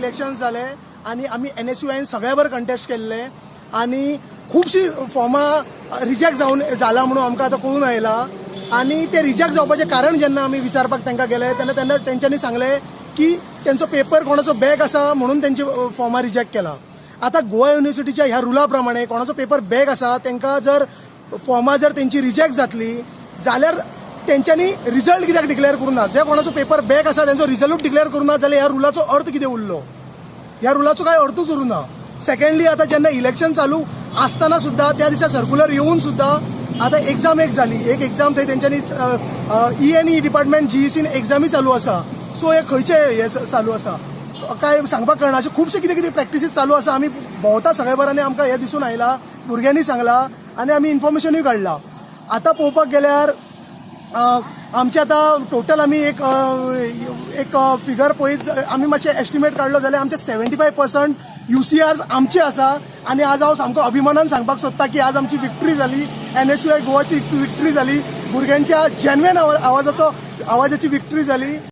Elections जाले आनी आमी NSUआयन सगळ्या कंटेस्ट केल्ले आनी खूबशी फॉर्मां रिजेक्ट जाला म्हणून आमकां आतां कळून आयला आनी ते रिजेक्ट जावपाचें कारण जेन्ना आमी विचारपाक तांकां गेले तेन्ना तेंच्यांनी सांगले की तेंचो पेपर कोणाचो बॅक आसा म्हणून तेंची फॉर्मां रिजेक्ट केला. आतां गोवा युनिव्हर्सिटीच्या ह्या रुला प्रमाणे कोणाचो पेपर बॅक आसा तांकां जर फॉर्मां जर तेंची रिजेक्ट जातली जाल्यार तेंच्यांनी रिजल्ट कित्याक डिक्लेअर करूना. जे कोणाचो पेपर बॅक आसा तेंचो रिजल्टूच डिक्लेअर करूना जाल्यार ह्या रुलाचो अर्थ कितें उरलो. ह्या रुलाचो काय अर्थूच उरूना. सेकंडली आतां जेन्ना इलेक्शन चालू आसतना सुद्दां त्या दिसा सर्क्युलर येवन सुद्दां आतां एग्जाम एक जाली. एक एग्जाम थंय तेंच्यांनी ENE डिपार्टमेंट GECन एग्जामी चालू आसा. सो हे खंयचे हे चालू आसा काय सांगपाक कळना. अशें खुबशे कितें कितें प्रॅक्टिसीस चालू आसा. आमी भोंवता सगळ्या बरांनी आमकां हे दिसून आयला, भुरग्यांनी सांगला आनी आमी इन्फॉर्मेशनूय काडला. आतां पळोवपाक गेल्यार आमचे आतां टोटल आमी एक फिगर पळयत आमी मातशें एस्टिमेट काडलो जाल्यार आमचे 75% UCRs आमचे आसा आनी आज हांव सामको अभिमानान सांगपाक सोदता की आज आमची विक्ट्री जाली. NSUआय गोवाची विक्ट्री जाली. भुरग्यांच्या जेन्युइन आवाजाची विक्ट्री जाली.